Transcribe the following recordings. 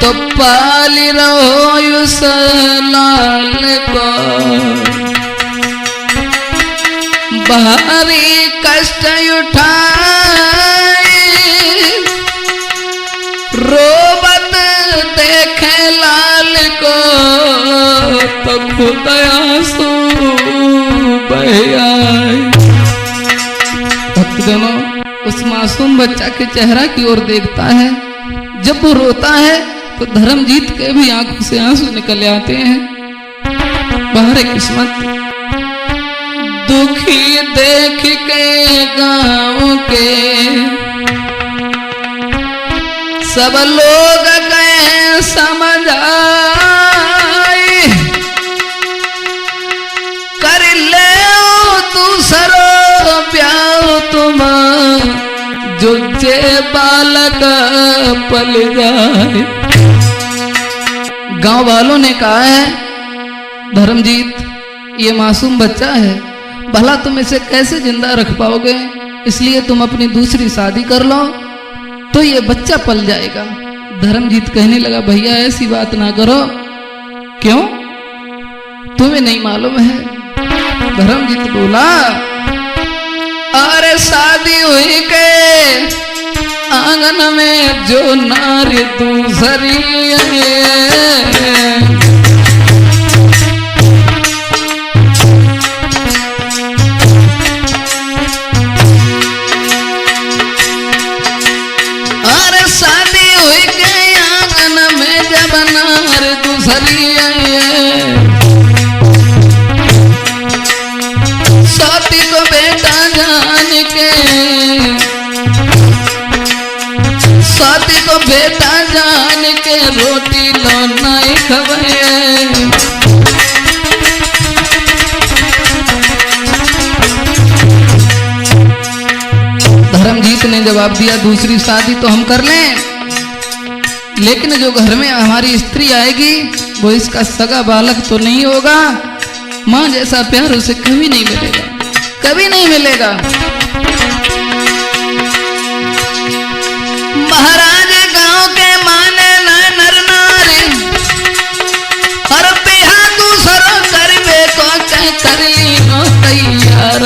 तो पाली रहो उस लाल को, भारी कष्ट उठाए रोबत देखे लाल को, तो खुद आंसू बह आए। भक्तजनों, उस मासूम बच्चा के चेहरा की ओर देखता है। जब वो रोता है तो धर्मजीत के भी आंखों से आंसू निकल आते हैं। बाहर किस्मत दुखी देख के गांव के सब लोग गए समझ आए, कर ले दूसरो प्यार तुम जो जे बालक पल जाए। गांव वालों ने कहा है, धर्मजीत ये मासूम बच्चा है, भला तुम इसे कैसे जिंदा रख पाओगे, इसलिए तुम अपनी दूसरी शादी कर लो तो ये बच्चा पल जाएगा। धर्मजीत कहने लगा, भैया ऐसी बात ना करो। क्यों? तुम्हें नहीं मालूम है? धर्मजीत बोला, अरे शादी हुई के आंगन में जो नारी दूसरी साथी को बेटा जान के, साथी को बेटा जान के रोटी लो नहीं खवाए। धर्मजीत ने जवाब दिया, दूसरी शादी तो हम कर लें, लेकिन जो घर में हमारी स्त्री आएगी वो इसका सगा बालक तो नहीं होगा। माँ जैसा प्यार उसे कभी नहीं मिलेगा, कभी नहीं मिलेगा। महाराज गांव के माने न नर नारी, और बिहा दूसरो करबे को कह कर लीनो तैयार।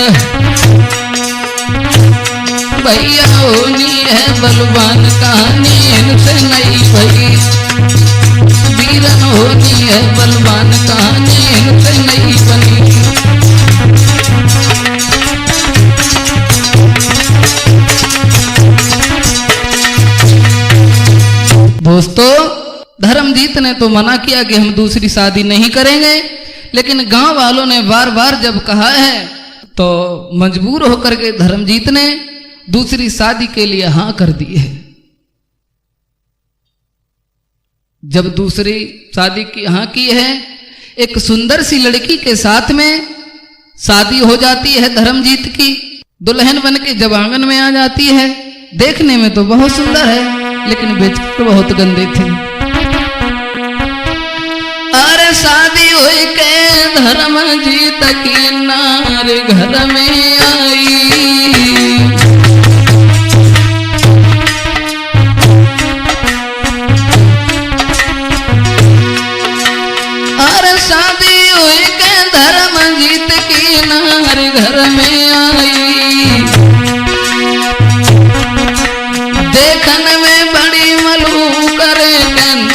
भैया होनी है बलवान कहानी इनसे नहीं भई, वीरन होनी है बलवान कहानी इनसे नहीं बनी। दोस्तों, धर्मजीत ने तो मना किया कि हम दूसरी शादी नहीं करेंगे, लेकिन गांव वालों ने बार बार जब कहा है तो मजबूर होकर के धर्मजीत ने दूसरी शादी के लिए हां कर दी है। जब दूसरी शादी की हां की है, एक सुंदर सी लड़की के साथ में शादी हो जाती है धर्मजीत की। दुल्हन बन के जब आंगन में आ जाती है, देखने में तो बहुत सुंदर है, लेकिन बेचारे बहुत गंदे थे। अरे शादी हुई के धर्मजीत की नार घर में आई, शादी हुई के धर्मजीत की नार घर में आई। देखने में बड़ी मलू करे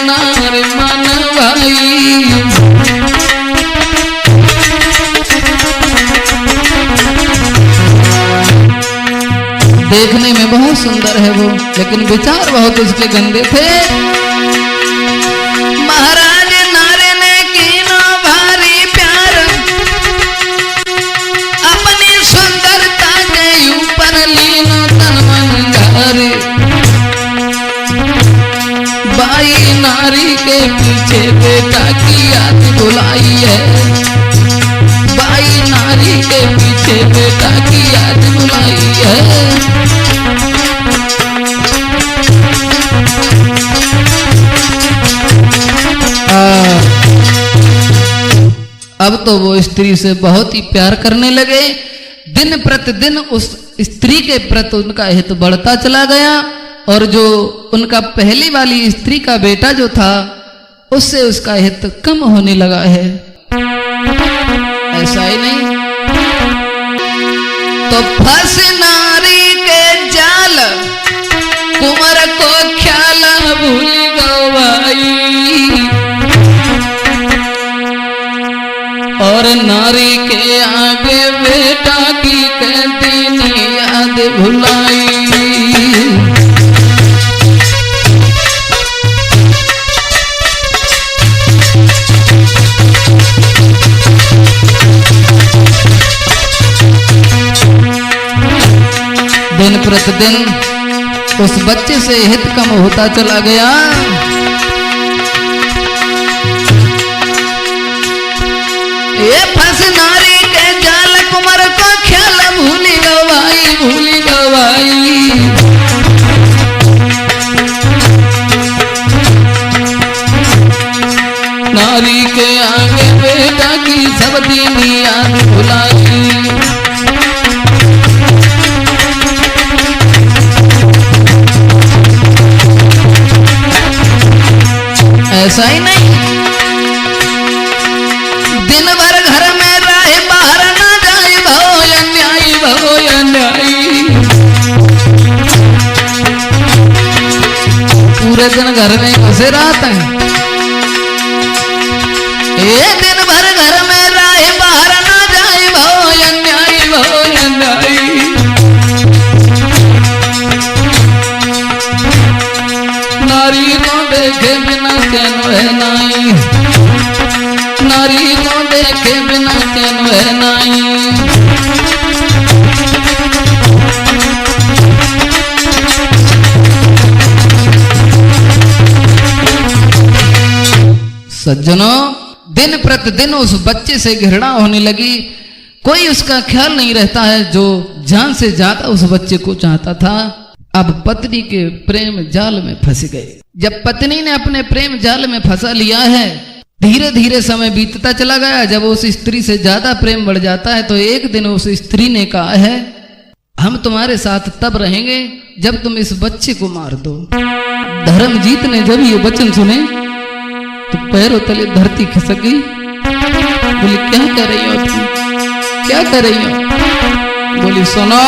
नार मन भाई। देखने में बहुत सुंदर है वो, लेकिन विचार बहुत उसके गंदे थे। महाराज बाई नारी के पीछे बेटा की याद बुलाई है, बाई नारी के पीछे बेटा की याद बुलाई है। अब तो वो स्त्री से बहुत ही प्यार करने लगे। दिन प्रतिदिन उस स्त्री के प्रति उनका हित बढ़ता चला गया और जो उनका पहली वाली स्त्री का बेटा जो था उससे उसका हित कम होने लगा है। ऐसा ही नहीं तो फंस नारी के जाल, कुंवर को ख्याल भूल गवाई, और नारी के आगे बेटा की कहती याद भुलाई। दिन प्रतिदिन उस बच्चे से हित कम होता चला गया। ये फंस नारी के जाल, कुंवर को ख्याल भूली गवाई, भूली गवाई। नारी के आगे बेटा की सब दिन याद भुलाई। ऐसा ही नहीं दिन भर घर में रहे, बाहर ना जाए, भो अन्यायी, भो अन्यायी। पूरे दिन घर में घुसे रहते हैं। ये दिन भर घर में रहे, बाहर ना जाए, भो अन्यायी, भो अन्यायी। नारी को देखे बिना चैन है नाई, नारी को देखे बिना चैन है नाई। सज्जनों, दिन प्रतिदिन उस बच्चे से घृणा होने लगी। कोई उसका ख्याल नहीं रहता है जो जान से ज्यादा उस बच्चे को चाहता था। अब पत्नी के प्रेम जाल में फंस गए। जब पत्नी ने अपने प्रेम जाल में फंसा लिया है, धीरे धीरे समय बीतता चला गया। जब उस स्त्री से ज्यादा प्रेम बढ़ जाता है तो एक दिन उस स्त्री ने कहा है, हम तुम्हारे साथ तब रहेंगे जब तुम इस बच्चे को मार दो। धर्मजीत ने जब ये वचन सुने तो पैरों तले धरती खिसक गई। बोली, क्या कर रही हो तुम, क्या कर रही हो? बोली, सुनो,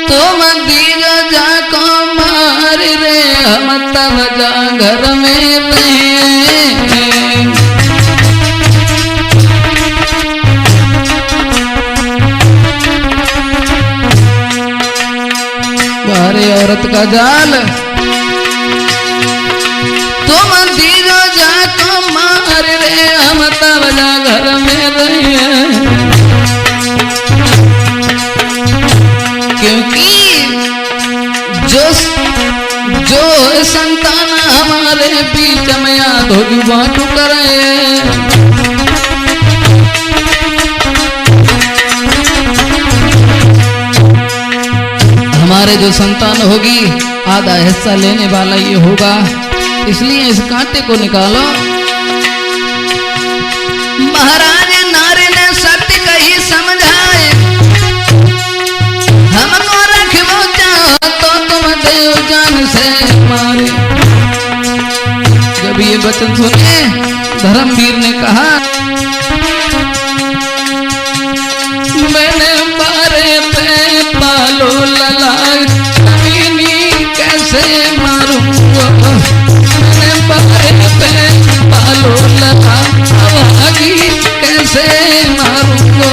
तुम दीगा जाको मार रे, हम तब जा घर में रहे। बारे औरत का जाल, तुम दीगा जाको मार रे, हम तब जा घर में रहे। क्योंकि जो संतान हमारे बीच में याद होगी बाटू करे। हमारे जो संतान होगी आधा हिस्सा लेने वाला ये होगा, इसलिए इस कांटे को निकालो। महाराज नारी ने सत्य कही समझाए, हमको रखो चाहो तो तुम देव जान से मारे। जब ये वचन सुने धर्मवीर ने कहा, मैंने मारे पे पालो लला, कमीनी कैसे मारूंगा। मैंने मारे पे पालो लला, अभागी कैसे मारूंगा।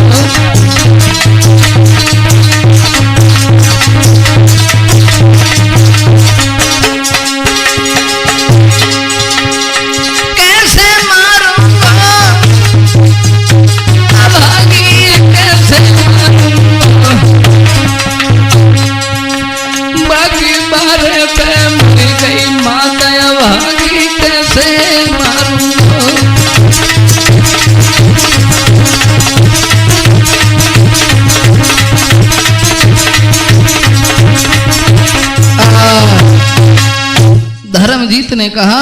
धर्मजीत ने कहा,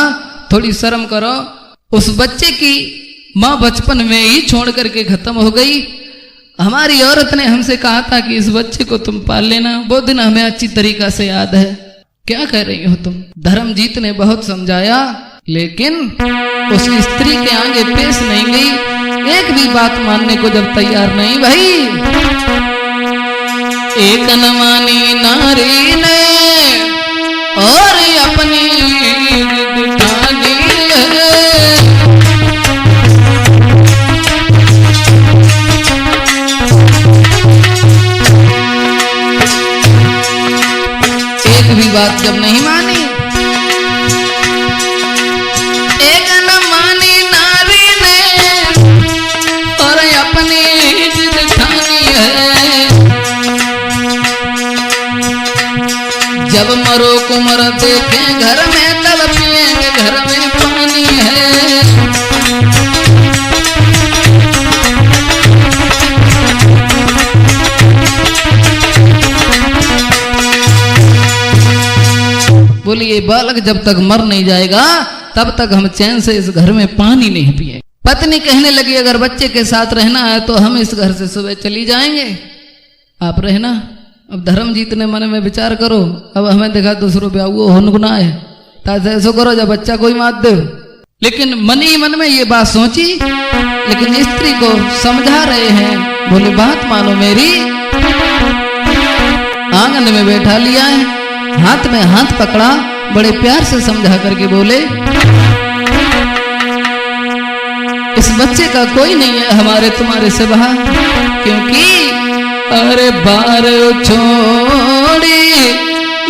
थोड़ी शर्म करो, उस बच्चे की माँ बचपन में ही छोड़ करके खत्म हो गई। हमारी औरत ने हमसे कहा था कि इस बच्चे को तुम पाल लेना, वो दिन हमें अच्छी तरीका से याद है। क्या कह रही हो तुम? धर्मजीत ने बहुत समझाया, लेकिन उस स्त्री के आगे पेश नहीं गई। एक भी बात मानने को जब तैयार नहीं भाई। एक न मानी नारी ने और अपनी ठानी एक भी बात जब नहीं मानी, एक न मानी नारी ने और अपनी जिद ठानी है। जब मरो कुमर देखे घर में तब पिएंगे घर में पानी है। बोलिए ये बालक जब तक मर नहीं जाएगा तब तक हम चैन से इस घर में पानी नहीं पिए। पत्नी कहने लगी अगर बच्चे के साथ रहना है तो हम इस घर से सुबह चली जाएंगे, आप रहना। अब धर्मजीत ने मन में विचार करो, अब हमें देखा दूसरों पे वो हुनगुना है, ताकि ऐसा करो जब बच्चा कोई मात दे। लेकिन मन ही मन में ये बात सोची, लेकिन स्त्री को समझा रहे हैं। बोले बात मानो मेरी। आंगन में बैठा लिया है, हाथ में हाथ पकड़ा, बड़े प्यार से समझा करके बोले इस बच्चे का कोई नहीं है हमारे तुम्हारे से बहा, क्योंकि अरे बार छोड़ी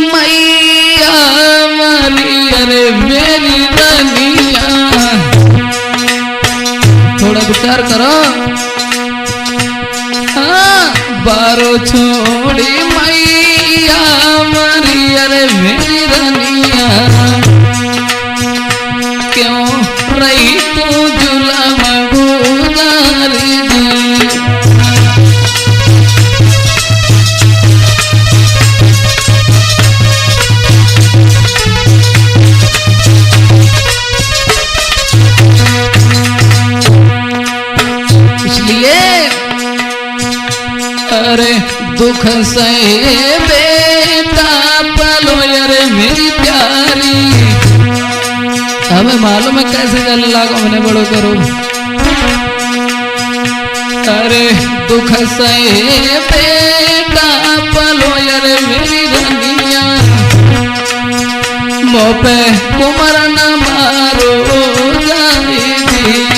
मैया मारी अरे मेरी रानिया। थोड़ा विचार करो। हाँ, बारो छोड़ी मैया मारी अरे मेरी रानिया। क्यों रही तू जुलम गुजारी अरे दुख सहे बेटा पलो अरे मेरी प्यारी। हमें मालूम है कैसे जल लागो मैंने बड़ो करो। अरे दुख सहे बेटा पलो अरे मेरी रनिया। मोह पे कुमर न मारो जाई थी।